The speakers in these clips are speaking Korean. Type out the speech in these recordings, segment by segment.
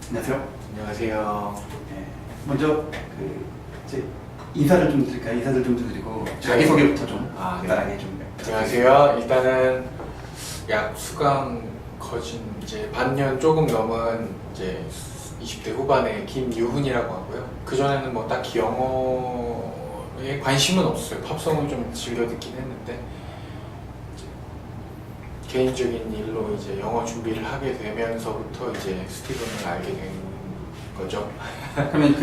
안녕하세요. 안녕하세요. 네, 먼저 이제 인사를 좀 드릴까요? 인사를 좀 드리고 자기소개부터 좀 네. 간단하게 좀. 안녕하세요. 일단은 약 수강 거진 이제 반년 조금 넘은 이제 20대 후반의 김유훈이라고 하고요. 그전에는 뭐 딱히 영어에 관심은 없어요. 팝송을 좀 즐겨 듣긴 했는데 이제 개인적인 일로 이제 영어 준비를 하게 되면서부터 이제 스티븐을 알게 된 거죠. 그러면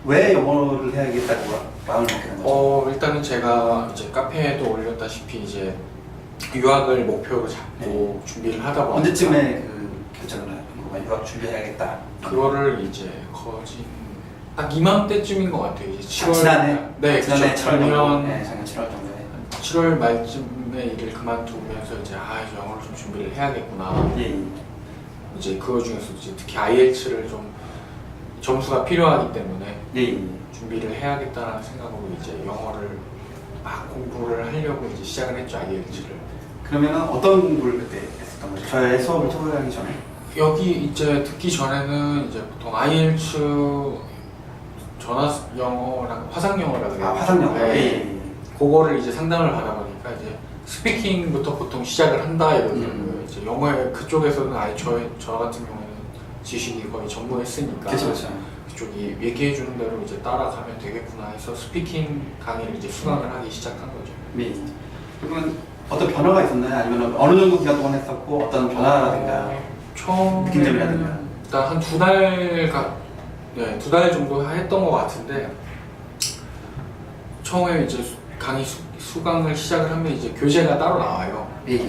왜 영어를 해야겠다고 마음을 먹게 된 거죠? 일단은 제가 이제 카페에도 올렸다시피 이제 유학을 목표로 잡고 준비를 하다 보니까 언제쯤에 결정을 한 거가 유학 준비해야겠다. 그거를 이제 거진 딱 이맘때쯤인 것 같아요. 이제 7월 지난해? 네, 지난해 그쵸. 작년 작년 7월 정도에. 7월 말쯤에 일을 그만두면서 이제 이제 영어를 좀 준비를 해야겠구나. 예. 이제 그거 중에서 이제 특히 IELTS를 좀 점수가 필요하기 때문에 예. 준비를 해야겠다라는 생각으로 이제 영어를 막 공부를 하려고 이제 시작을 했죠. IELTS를. 그러면은 어떤 공부를 그때 했었던 거죠? 저의 수업을 초대하기 전에. 여기 이제 듣기 전에는 이제 보통 IELTS 전화 영어랑 화상 영어라 그래요. 화상 영어. 네. 예. 그거를 이제 상담을 받아보니까 이제 스피킹부터 보통 시작을 한다 이러더라고요. 이제 영어에 그쪽에서는 아예 저 같은 경우에는 지식이 거의 전무했으니까 그렇죠. 그쪽이 얘기해 주는 대로 이제 따라가면 되겠구나 해서 스피킹 강의를 이제 수강을 하기 시작한 거죠. 네. 그러면 어떤 변화가 있었나요? 아니면 어느 정도 기간 동안 했었고 어떤 변화라든가 느낌점이라든가. 일단 한 두 달 정도 했던 것 같은데 처음에 이제 강의 수강을 시작을 하면 이제 교재가 따로 나와요. 예.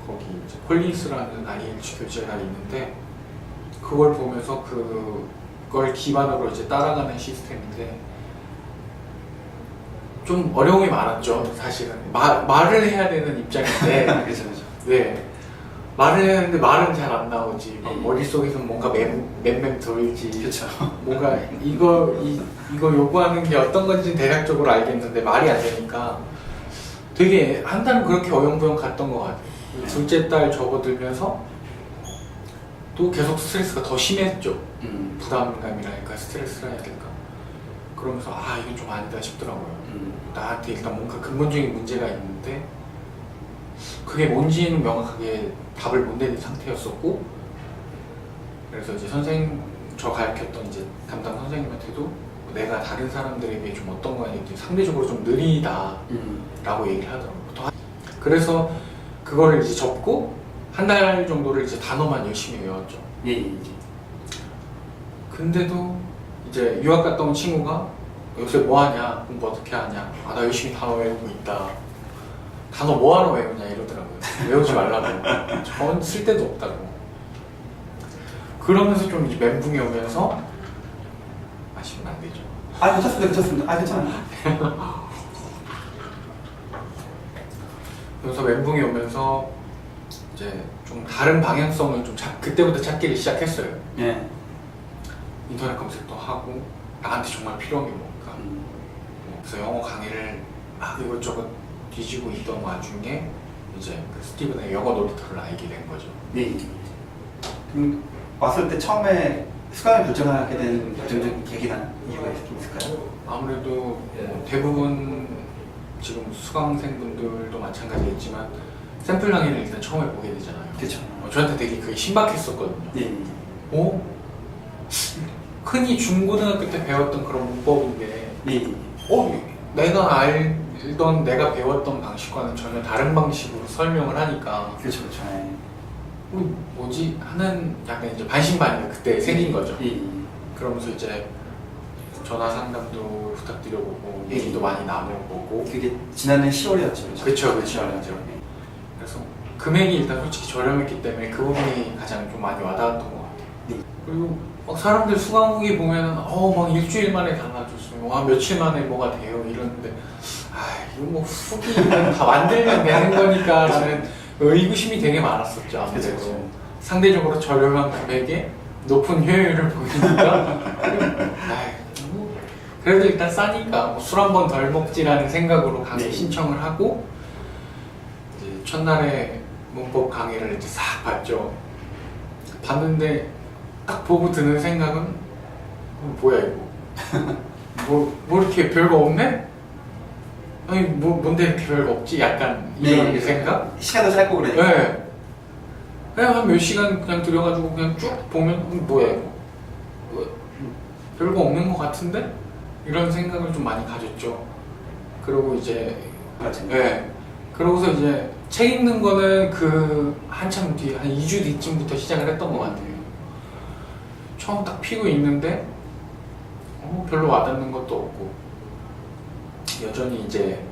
거기 이제 콜린스라는 IELTS 교재가 있는데 그걸 보면서 그걸 기반으로 이제 따라가는 시스템인데 좀 어려움이 많았죠. 사실은 말을 해야 되는 입장인데 그렇죠. 네. 말을 해야 되는데 말은 잘 안 나오지. 막 머릿속에서는 뭔가 맴맴 돌지. 그렇죠. 뭔가 이거 요구하는 게 어떤 건지 대략적으로 알겠는데 말이 안 되니까 되게 한 달은 그렇게 어영부영 갔던 것 같아요. 둘째 딸 접어들면서 또 계속 스트레스가 더 심했죠. 부담감이랄까 스트레스라 해야 될까. 그러면서 이건 좀 아니다 싶더라고요. 나한테 일단 뭔가 근본적인 문제가 있는데 그게 뭔지는 명확하게 답을 못 내는 상태였었고, 그래서 이제 저 가르쳤던 이제 담당 선생님한테도 내가 다른 사람들에 비해 좀 어떤 거에 상대적으로 좀 느리다라고 얘기를 하더라고요. 그래서 그거를 이제 접고 한 달 정도를 이제 단어만 열심히 외웠죠. 예. 근데도 이제 유학 갔다 온 친구가 요새 뭐 하냐, 공부 어떻게 하냐, 나 열심히 단어 외우고 있다. 단어 뭐하러 외우냐 이러더라고요. 외우지 말라고. 전 쓸데도 없다고. 그러면서 좀 이제 멘붕이 오면서 마시면 안 되죠. 괜찮습니다. 괜찮아요. 그래서 멘붕이 오면서 이제 좀 다른 방향성을 좀 그때부터 찾기를 시작했어요. 예. 인터넷 검색도 하고 나한테 정말 필요한 게 뭘까. 그래서 영어 강의를 막 이것저것 뒤지고 있던 와중에 이제 그 스티븐의 영어 놀이터를 알게 된 거죠. 네. 그럼 왔을 때 처음에 수강을 결정하게 된 결정적인 계기나 이유가 있을까요? 아무래도 대부분 지금 수강생분들도 마찬가지겠지만 샘플 강의를 일단 처음에 보게 되잖아요. 그렇죠. 저한테 되게 그게 신박했었거든요. 네. 흔히 중고등학교 때 배웠던 그런 문법인데 네. 내가 알던 내가 배웠던 방식과는 전혀 다른 방식으로 설명을 하니까 그렇죠. 뭐지? 하는 약간 이제 반신반의가 그때 생긴 거죠. 예. 그러면서 이제 전화 상담도 부탁드려보고 얘기도 많이 나눠보고. 그게 지난해 10월이었죠. 그쵸. 그래서 금액이 일단 솔직히 저렴했기 때문에 그 부분이 가장 좀 많이 와닿았던 것 같아요. 네. 그리고 막 사람들 수강 후기 보면은 막 일주일 만에 달라졌어요. 며칠 만에 뭐가 돼요 이러는데 이거 뭐 후기는 다 만들면 되는 거니까 저는 의구심이 되게 많았었죠. 아무래도 그쵸. 상대적으로 저렴한 금액에 높은 효율을 보이니까 그래도 일단 싸니까 술 한 번 덜 먹지라는 생각으로 강의 신청을 하고 이제 첫날에 문법 강의를 이제 싹 봤죠. 봤는데 딱 보고 드는 생각은 뭐야 이거 뭐 이렇게 별거 없네? 아니 뭔데 이렇게 별거 없지? 약간 이런 네, 생각? 시간도 짧고 그러니까. 네. 그냥 한 몇 시간 그냥 들여가지고 그냥 쭉 보면 뭐야 이거 별거 없는 것 같은데? 이런 생각을 좀 많이 가졌죠. 그리고 이제 맞죠. 네. 그러고서 이제 책 읽는 거는 그 한참 뒤, 한 2주 뒤쯤부터 시작을 했던 것 같아요. 처음 딱 피고 있는데 별로 와닿는 것도 없고 여전히 이제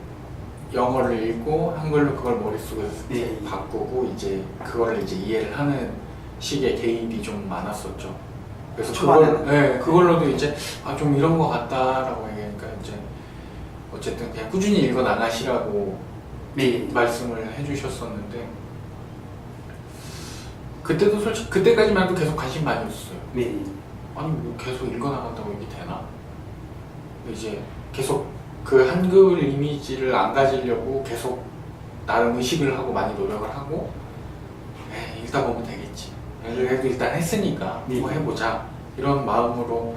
영어를 읽고 한글로 그걸 머릿속에서 이제 바꾸고 이제 그거를 이제 이해를 하는 식의 개입이 좀 많았었죠. 그래서 그걸로도 이제 좀 이런 거 같다라고 얘기하니까 이제 어쨌든 그냥 꾸준히 읽어 나가시라고 말씀을 해주셨었는데 그때도 솔직히 그때까지만 해도 계속 관심 많이 없었어요. 아니 뭐 계속 읽어 나간다고 이게 되나? 이제 계속 그 한글 이미지를 안 가지려고 계속 나름 의식을 하고 많이 노력을 하고 읽다 보면 되겠지. 그래도 일단 했으니까 뭐 해보자 이런 마음으로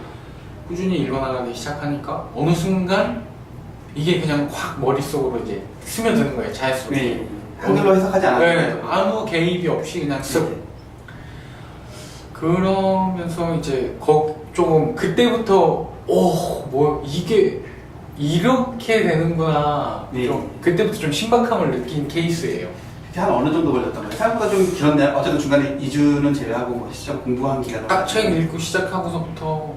꾸준히 읽어나가기 시작하니까 어느 순간 이게 그냥 확 머릿속으로 이제 스며드는 거예요. 자연스럽게. 한글로 해석하지 않았는데 아무 개입이 없이 그냥 쓱. 그러면서 이제 조금 그때부터 뭐 이게 이렇게 되는구나. 좀 그때부터 좀 신박함을 느낀 케이스예요. 한 어느 정도 걸렸던 거예요? 생각보다 좀 길었네요. 어쨌든 중간에 2주는 제외하고 뭐 시작 공부한 기간 딱 책 읽고 시작하고서부터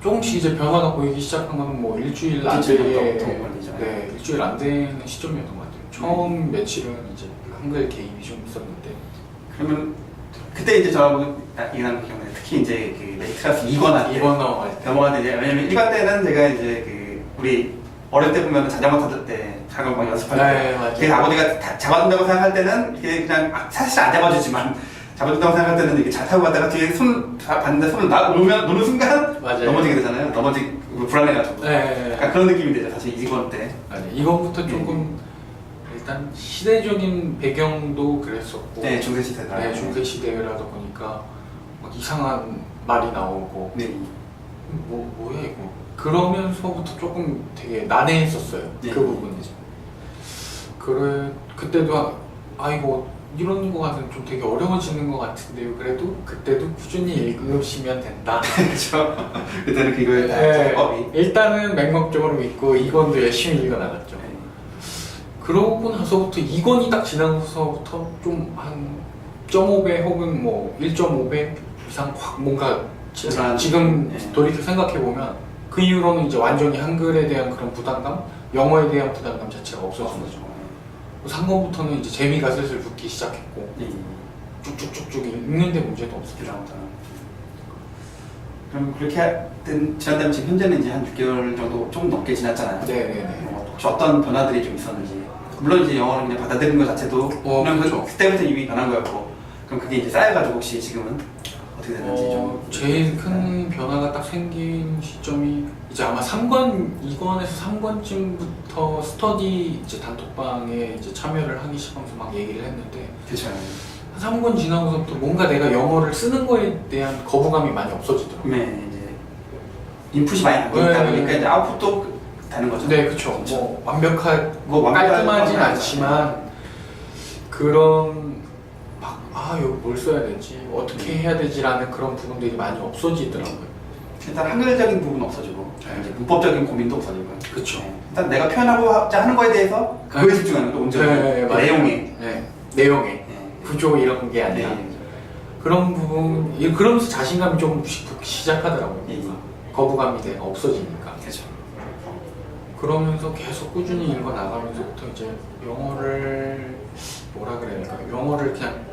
조금씩 이제 변화가 보이기 시작한 거는 뭐 일주일 안 되는 일주일 안 되는 시점이었던 것 같아요. 처음 며칠은 이제 한글 개입이 좀 있었는데 그러면 그때 이제 저하고 이해하는 기억나요. 특히 이제 그 메이트 클래스 2권 할 때 넘어갈 때 왜냐면 1관 때는 제가 이제 그 우리 어릴 때 보면 자전거 탔을 때 자전거 막 연습할 때 아버지가 잡아준다고 생각할 때는 이게 그냥 사실 안 잡아주지만 잡아준다고 생각할 때는 이렇게 잘 타고 가다가 뒤에 손 봤는데 손을 놓는 순간 넘어지게 되잖아요. 불안해가지고 약간 그런 느낌이 되죠. 사실 2권 때. 이건부터 조금 일단 시대적인 배경도 그랬었고 중세 시대다. 중세 시대라다 보니까 막 이상한 말이 나오고 뭐야 이거 그러면서부터 조금 되게 난해했었어요. 그 부분이 그때도 이거 이런 거 같은 좀 되게 어려워지는 것 같은데요. 그래도 그때도 꾸준히 읽으시면 된다. 그렇죠. 그때는 그거에 법이 일단은 맹목적으로 믿고 2권도 열심히 읽어 나갔죠. 그러고 나서부터 2권이 딱 지나고서부터 좀 한 0.5배 혹은 뭐 1.5배 이상 확 뭔가 지금 돌이켜 생각해보면 그 이후로는 이제 완전히 한글에 대한 그런 부담감, 영어에 대한 부담감 자체가 없어진 거죠. 3권부터는 이제 재미가 슬슬 붙기 시작했고 쭉쭉쭉쭉 읽는데 문제도 없었죠. 그럼 그렇게 지난다면 지금 현재는 이제 한 6개월 정도 좀 넘게 지났잖아요. 혹시 어떤 변화들이 좀 있었는지. 물론 이제 영어를 그냥 받아들이는 것 자체도 그냥 그때부터 이미 변한 거였고 그럼 그게 이제 쌓여가지고 혹시 지금은 어떻게 됐는지 좀 제일 큰 변화가 딱 생긴 시점이 이제 아마 2권에서 3권쯤부터 스터디 이제 단톡방에 이제 참여를 하기 시작하면서 막 얘기를 했는데 그렇죠. 3권 지나고서부터 뭔가 내가 영어를 쓰는 거에 대한 거부감이 많이 없어지더라고요. 이제 인풋이 많이 안 되다 보니까 이제 아웃풋도 되는 거죠. 그렇죠. 뭐 완벽하고 깔끔하진 않지만 그런 여기 뭘 써야 되지, 어떻게 해야 되지라는 그런 부분들이 많이 없어지더라고요. 일단 한글적인 부분은 없어지고 이제 문법적인 고민도 없어지고요. 그렇죠. 일단 내가 표현하고자 하는 거에 대해서 그거에 집중하는 거 온전히 내용에 구조 이런 게 아니라 그런 부분 그러면서 자신감이 조금씩 붙기 시작하더라고요. 거부감이 없어지니까. 그렇죠. 그러면서 계속 꾸준히 읽어 나가면서부터 이제 영어를 뭐라 그래야 될까요? 영어를 그냥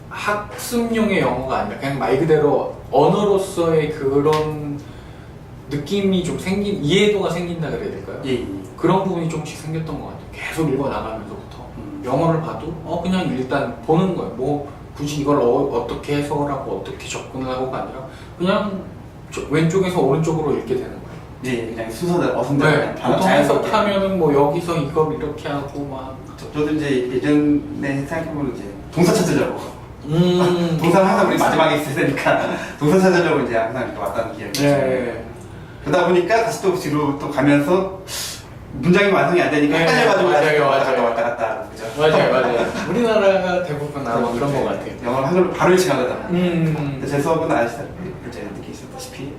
학습용의 영어가 아니라 그냥 말 그대로 언어로서의 그런 느낌이 좀 이해도가 생긴다 그래야 될까요? 그런 부분이 조금씩 생겼던 것 같아요. 계속 읽어 나가면서부터 영어를 봐도 그냥 일단 보는 거예요. 뭐 굳이 이걸 어떻게 해석을 하고 어떻게 접근을 하고가 아니라 그냥 왼쪽에서 오른쪽으로 읽게 되는 거예요. 그냥 순서대로 어순대로 보통 해석하면은 뭐 여기서 이걸 이렇게 하고 막 저도 이제 예전에 생각해보면 이제 동사 찾으려고 동사는 항상 우리 마지막에 있어야 되니까 동사 찾으려고 이제 항상 이렇게 왔다는 기억이 있어요. 네. 그러다 보니까 다시 또 뒤로 또 가면서 문장이 완성이 안 되니까 네, 헷갈려가지고 맞아요, 다시 또 왔다 맞아요. 갔다 왔다 갔다 그죠? 맞아요. 우리나라가 대부분 아마 그런 것 같아요. 영어를 한글로 바로 일치하거든요. 음. 근데 제 수업은 아시다시피 이제 느끼셨다시피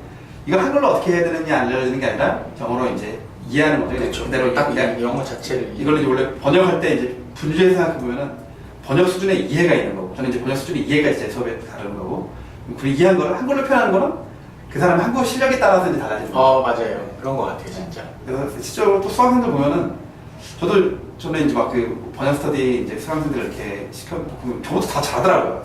이걸 한글로 어떻게 해야 되느냐 알려주는 게 아니라 영어로 이제 이해하는 거죠. 그렇죠. 그대로 딱 그냥 영어 자체를 이걸 이제 원래 번역할 때 이제 분류해서 생각해 보면은 번역 수준의 이해가 있는 거고 저는 이제 번역 수준의 이해가 제 수업에 다른 거고 그 이해한 거를 한글로 표현하는 거는 그 사람의 한국어 실력에 따라서 이제 달라지는 거예요. 맞아요. 그런 것 같아요, 진짜. 그래서 실제로 또 수강생들 보면은 저는 이제 막 그 번역 스터디 이제 수강생들 이렇게 시켜보면 저보다 다 잘하더라고요.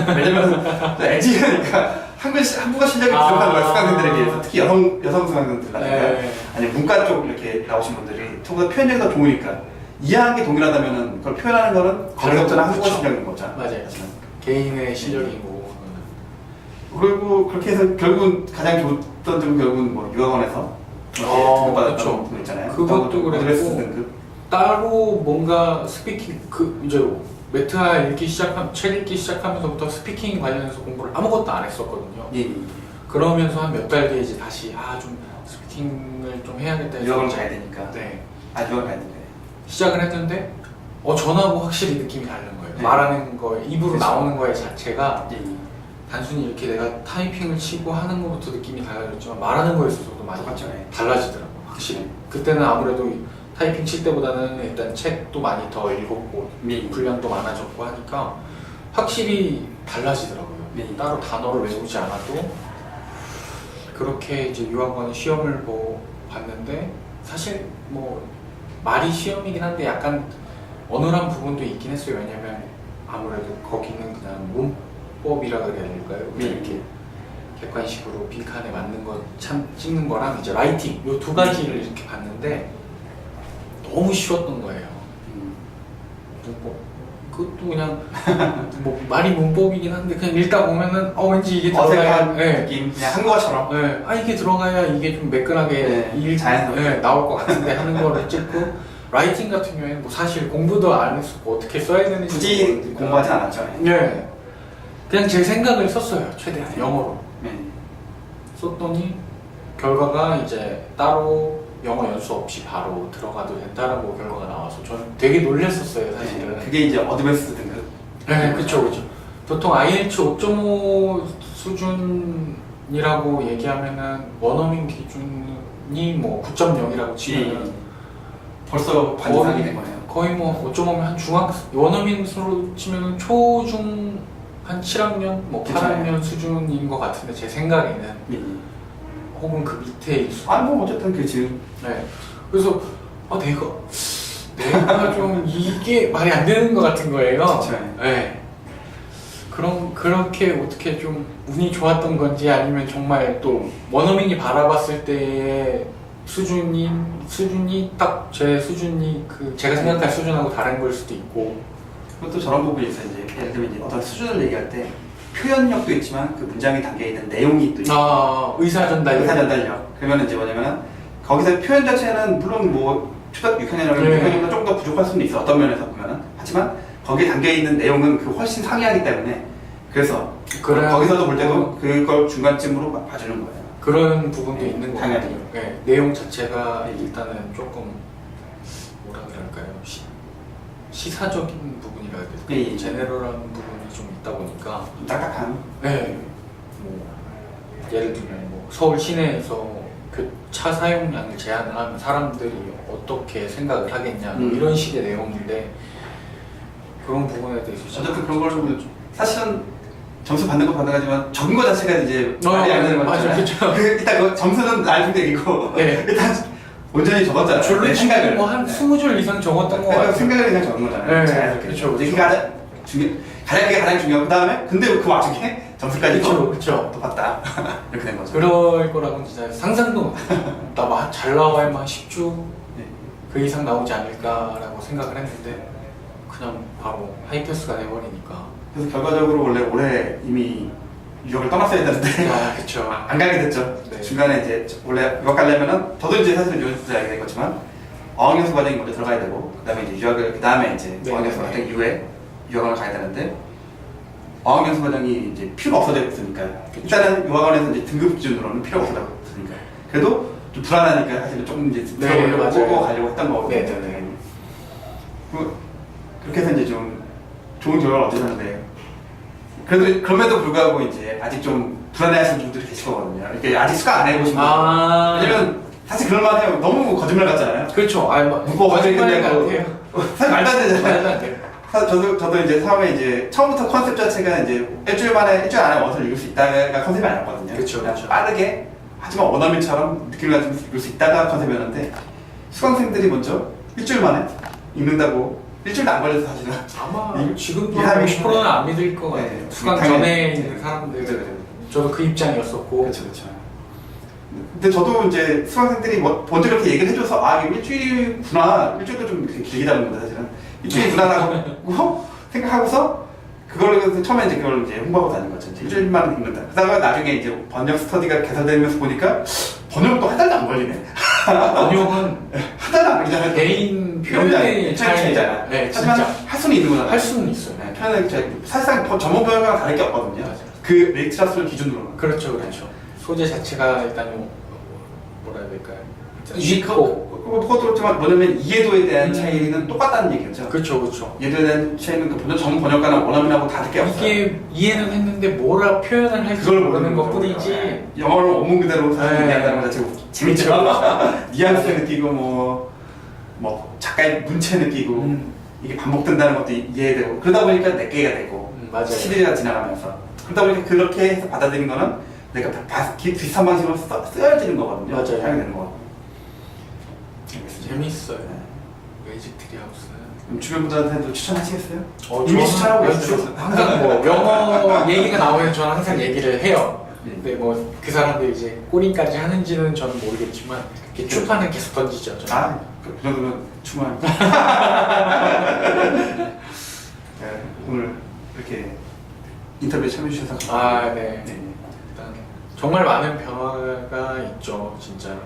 왜냐면 LG니까 한국어 실력이 부족한 거예요. 수강생들에 비해서 특히 여성 수강생들이라든가 네. 아니 문과 쪽 이렇게 나오신 분들이 저보다 표현력이 더 좋으니까 이해하는 게 동일하다면은 그걸 표현하는 거는 거기서부터는 한국어 그쵸. 실력인 거죠. 맞아요. 개인의 실력이고. 그리고 그렇게 해서 결국은 가장 좋던 점은 결국은 뭐 유학원에서 등급받았던 그쵸. 분 있잖아요. 그것도 어드레스 그랬고. 등급. 따로 뭔가 스피킹 이제 메트하 읽기 책 읽기 시작하면서부터 스피킹 관련해서 공부를 아무것도 안 했었거든요. 예. 그러면서 한 몇 달 뒤에 이제 다시 좀 스피킹을 좀 해야겠다 해서 유학원 가야 되니까. 네. 유학원 가야 되니까. 시작을 했는데 전하고 확실히 느낌이 다른 거예요. 네. 말하는 거 입으로 그쵸. 나오는 거에 자체가 예. 단순히 이렇게 내가 타이핑을 치고 하는 것부터 느낌이 달라졌지만 말하는 거에 있어서도 많이 똑같죠. 예. 달라지더라고요. 확실히. 그때는 아무래도 타이핑 칠 때보다는 일단 책도 많이 더 읽었고 분량도 많아졌고 하니까 확실히 달라지더라고요. 네. 따로 단어를 외우지 않아도 그렇게 이제 유학원 시험을 봤는데 사실 뭐 말이 시험이긴 한데 약간 어눌한 부분도 있긴 했어요. 왜냐면 아무래도 거기는 그냥 문법이라 그래야 될까요? 네. 이렇게 객관식으로 빈칸에 맞는 거 찍는 거랑 이제 라이팅 요 두 가지를 이렇게 봤는데 너무 쉬웠던 거예요. 문법. 그것도 그냥 뭐 말이 문법이긴 한데 그냥 읽다 보면은 왠지 이게 들어가야 어색한 느낌. 그냥 한국어처럼. 이게 들어가야 이게 좀 매끈하게 네, 자연스럽게. 나올 것 같은데 하는 거를 찍고 라이팅 같은 경우에는 뭐 사실 공부도 안 했었고 어떻게 써야 되는지 굳이 모르니까. 공부하진 않았죠. 네. 그냥 제 생각을 썼어요. 최대한 영어로. 네. 썼더니 결과가 이제 따로 영어 연수 없이 바로 들어가도 된다라고 결과가 나와서 저는 되게 놀랐었어요, 사실은. 그게 이제 어드밴스 등급. 네, 그쵸. 보통 IELTS 5.5 수준이라고 얘기하면은 원어민 기준이 뭐 9.0이라고 치면은 벌써 반 이상이 된 거네요. 거의 뭐 5.5면 한 원어민으로 치면은 초중 한 7학년, 뭐 8학년 수준인 것 같은데 제 생각에는 예. 혹은 그 밑에 있을 뭐 어쨌든 그 지금 네. 그래서 내가 좀 이게 말이 안 되는 것 같은 거예요. 그쵸. 네. 그렇게 어떻게 좀 운이 좋았던 건지 아니면 정말 또 원어민이 바라봤을 때의 수준이 딱 제 수준이 제가 생각할 수준하고 다른 걸 수도 있고. 그것도 저런 부분이 있어요. 이제 예를 들면 이제 어떤 수준을 얘기할 때 표현력도 있지만 그 문장에 담겨 있는 내용이 또 있어요. 의사 전달력. 그러면 이제 뭐냐면은 거기서 표현 자체는 물론 뭐 초등학교 6학년이라면 네. 6학년보다 조금 더 부족할 수는 있어. 어떤 면에서 보면은. 하지만 거기에 담겨 있는 내용은 그 훨씬 상이하기 때문에 그래서 거기서도 볼 때도 그걸 중간쯤으로 봐주는 거예요. 그런 부분도 네, 있는 것 당연히. 같아요. 네, 내용 자체가 일단은 조금 뭐라 그럴까요? 시사적인 부분이라 해야 될까요? 예, 예. 제네럴한 부분이 좀 있다 보니까 좀 딱딱한. 네, 뭐 예를 들면 뭐 서울 시내에서 차 사용량을 제한을 하면 사람들이 어떻게 생각을 하겠냐 뭐 이런 식의 내용인데 그런 부분에 대해서 어쨌든 그런 걸 사실은 점수 받는 건 받아가지만 적은 거 자체가 이제 말이 안 되는 맞아요, 거잖아요. 그쵸. 일단 그 점수는 나중 얘기고 네. 일단 온전히 적었잖아요. 줄로 내 치면 생각을. 뭐한 20줄 이상 적었던 것 같아요. 생각을 그냥 적은 거잖아요. 네, 자연스럽게. 그쵸, 이게 그쵸. 가장 중요하고 그 다음에 근데 그 와중에 점수까지도 그쵸. 또 봤다. 이렇게 된 거죠. 그럴 거라고는 진짜 상상도 잘 나와야만 10주 네. 그 이상 나오지 않을까라고 생각을 했는데 그냥 바로 하이패스가 돼버리니까. 그래서 결과적으로 원래 올해 이미 유학을 떠났어야 되는데 그쵸. 안 가게 됐죠. 네. 중간에 이제 원래 유학 가려면은 저도 이제 사실은 요즘부터 알게 됐겠지만 어학연수 과정이 먼저 들어가야 되고 그다음에 이제 유학을 그다음에 이제 네, 어학연수 네. 과정 이후에 유학을 가야 되는데 어학연수 과정이 이제 필요가 없어졌으니까 일단은 유학원에서 이제 등급 기준으로는 필요가 없어졌으니까 그래도 좀 불안하니까 사실은 조금 이제 들어보려고 보고 가려고 했던 거거든요. 네. 그렇게 해서 이제 좀 좋은 결과를 얻으셨는데 그래도 그럼에도 불구하고 이제 아직 좀 불안해하시는 분들이 계실 거거든요. 이렇게 아직 수강 안 해보신 분들. 왜냐면 사실 그럴만해요. 너무 거짓말 같잖아요. 그렇죠. 묻고 거짓말 같아요. 사실 말도 안 되잖아요. 말도 안 돼요. 저도 이제 처음에 이제 처음부터 컨셉 자체가 이제 일주일 안에 원서를 읽을 수 있다가 컨셉이 아니었거든요. 그쵸. 빠르게 하지만 원어민처럼 느낌을 가지고 읽을 수 있다가 컨셉이었는데 수강생들이 먼저 일주일 만에 읽는다고 일주일도 안 걸려서 사실은 아마 지금도 이 한 50%는 안 믿을 것 같아요. 네, 수강 당연히. 전에 있는 사람들. 그쵸. 저도 그 입장이었었고. 그렇죠. 근데 저도 이제 수강생들이 먼저 그렇게 얘기를 해줘서 아 이게 일주일이구나 일주일도 좀 길다 보는데 사실은 일주일이구나라고 생각하고서 그걸 처음에 이제 그걸 이제 홍보하고 다닌 거죠. 이제 일주일만 읽는다. 그러다가 나중에 이제 번역 스터디가 개설되면서 보니까 번역도 한 달도 안 걸리네. 번역은 한 달도 안 걸리잖아요. 개인 표현의 차이잖아. 네, 하지만 진짜 할 수는 있는 거잖아요. 할 수는 있어요. 네, 표현의 차이. 사실상 전문 번역이랑 다를 게 없거든요. 맞아요. 그 레이트라스를 기준으로는. 그렇죠. 소재 자체가 일단 뭐라 해야 될까요? 그것도 그렇지만 뭐냐면 이해도에 대한 차이는 똑같다는 얘기죠. 그렇죠. 이해도에 대한 차이는 그 전문 번역가나 원어민하고 다를 게 없어요. 이게 이해는 했는데 뭐라 표현을 할지 그걸 모르는 거죠. 것뿐이지. 영어를 원문 그대로 사실 네. 얘기한다는 것 자체가 재밌죠. 뉘앙스 느끼고 뭐 작가의 문체 느끼고 이게 반복된다는 것도 이해되고 그러다 보니까 내 개가 되고 맞아요. 시대가 지나가면서 그러다 보니까 그렇게 해서 받아들인 거는 내가 비슷한 방식으로 쓰여지는 거거든요. 맞아요. 하게 되는 거. 재밌어요. 매직 트리하우스는. 그럼 주변 분들한테도 추천하시겠어요? 이미 이미 추천하고 저는 있어요. 항상 뭐 영어 얘기가 나오면 저는 항상 얘기를 해요. 네. 근데 뭐 그 사람들이 이제 꼬링까지 하는지는 저는 모르겠지만 이렇게 추판을 계속 던지죠. 저는. 그 정도면 충분합니다. 네, 오늘 이렇게 인터뷰에 참여해주셔서 감사합니다. 네. 일단 정말 많은 변화가 있죠, 진짜.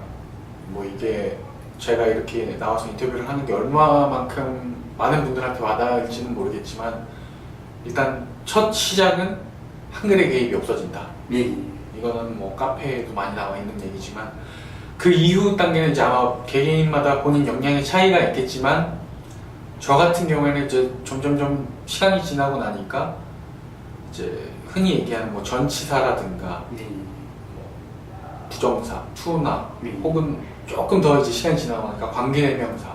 뭐 이게 제가 이렇게 나와서 인터뷰를 하는 게 얼마만큼 많은 분들한테 와닿을지는 모르겠지만 일단 첫 시작은 한글의 개입이 없어진다. 예. 이거는 뭐 카페에도 많이 나와 있는 얘기지만 그 이후 단계는 이제 아마 개개인마다 본인 역량의 차이가 있겠지만 저 같은 경우에는 이제 점점점 시간이 지나고 나니까 이제 흔히 얘기하는 뭐 전치사라든가 예. 부정사, 투나 네. 혹은 조금 더 이제 시간이 지나고 나니까 관계대명사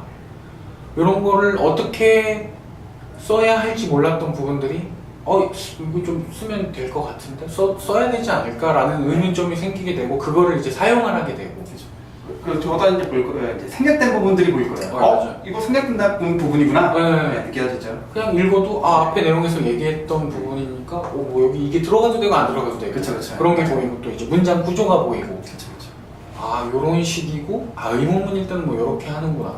이런 거를 어떻게 써야 할지 몰랐던 부분들이 이거 좀 쓰면 될 것 같은데 써야 되지 않을까라는 의문점이 생기게 되고 그거를 이제 사용을 하게 되고 그리고 저도 이제 보일 거예요. 이제 생략된 부분들이 보일 거예요. 맞아요. 이거 생략된 부분이구나. 네. 느껴지죠. 그냥 읽어도 앞에 내용에서 얘기했던 부분이니까 뭐 여기 이게 들어가도 되고 안 들어가도 되고 그쵸. 그런 게 보이고 또 이제 문장 구조가 보이고 그렇죠. 요런 식이고 의문문일 때는 뭐 요렇게 하는구나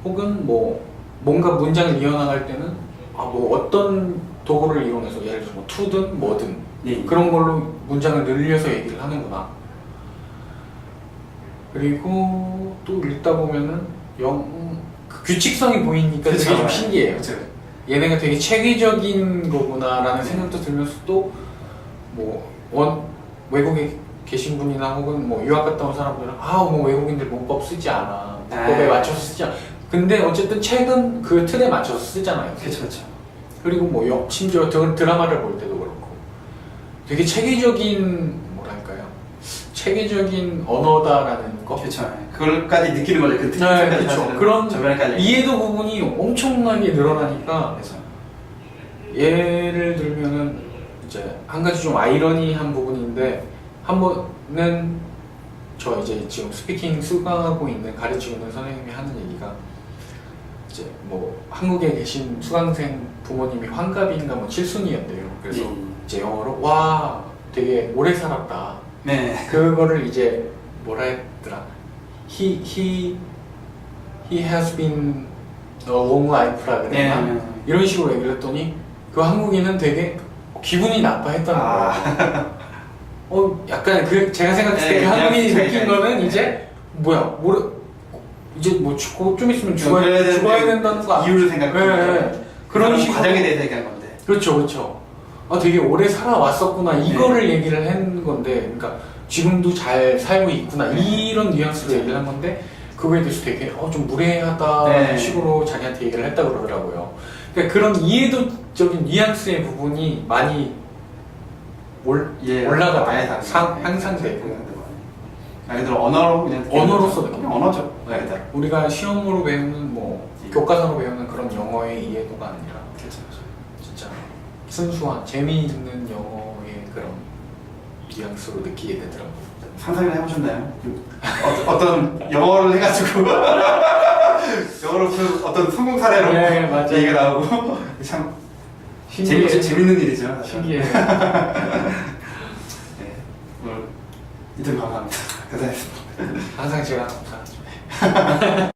혹은 뭐 뭔가 문장을 이어나갈 때는 뭐 어떤 도구를 이용해서 예를 들어서 뭐 to든 뭐든 예. 그런 걸로 문장을 늘려서 얘기를 하는구나. 그리고 또 읽다 보면은 그 규칙성이 보이니까 되게 좀 신기해요. 그쵸. 얘네가 되게 체계적인 거구나라는 생각도 들면서 또 뭐 외국에 계신 분이나 혹은 뭐 유학 갔다 온 사람들은 뭐 외국인들 문법 쓰지 않아. 문법에 맞춰서 쓰지 않아. 근데 어쨌든 책은 그 틀에 맞춰서 쓰잖아요. 그렇죠. 그리고 뭐 심지어 드라마를 볼 때도 그렇고 되게 체계적인 뭐랄까요? 체계적인 언어다라는 거. 그렇죠. 그걸까지 느끼는 거죠. 그 그렇죠. 그런 저변까지 이해도 부분이 엄청나게 늘어나니까 그렇죠. 예를 들면은 이제 한 가지 좀 아이러니한 부분인데 한 번은 저 이제 지금 스피킹 수강하고 있는 가르치고 있는 선생님이 하는 얘기가 이제 뭐 한국에 계신 수강생 부모님이 환갑인가 뭐 칠순이었대요. 그래서 이제 영어로 와 되게 오래 살았다. 네. 그거를 이제 뭐라 했더라? He has been a long life라 그랬나? 네. 이런 식으로 얘기를 했더니 그 한국인은 되게 기분이 나빠했다는 거야. 약간 제가 생각했을 때 그 한국인이 느낀 거는 이제 이제 뭐 좀 있으면 죽어야 된다는 거 이유를 생각해. 그런 식으로 과정에 대해서 얘기하는 건데. 그렇죠. 되게 오래 살아왔었구나 이거를 얘기를 한 건데, 그러니까 지금도 잘 살고 있구나 이런 뉘앙스로 얘기를 한 건데 그거에 대해서 되게 좀 무례하다 네. 식으로 자기한테 얘기를 했다 그러더라고요. 그러니까 그런 이해도적인 뉘앙스의 부분이 많이 예, 올라가 많이 다르죠. 향상되고 말 그대로 언어로 그냥 언어로서 느끼는 그냥 언어죠. 말 그대로. 우리가 시험으로 배우는 뭐 교과서로 배우는 그런 영어의 이해도가 아니라 그렇죠. 진짜 순수한 재미있는 영어의 그런 뉘앙스로 느끼게 되더라고요. 상상이나 해보셨나요? 어떤 영어를 해가지고 영어로 그 어떤 성공 사례로 네, 맞아요. 얘기가 나오고 참 신기해. 재밌는 일이죠. 사실. 신기해. 네, 오늘 인터뷰 감사합니다. 감사합니다. 항상 제가 감사하죠.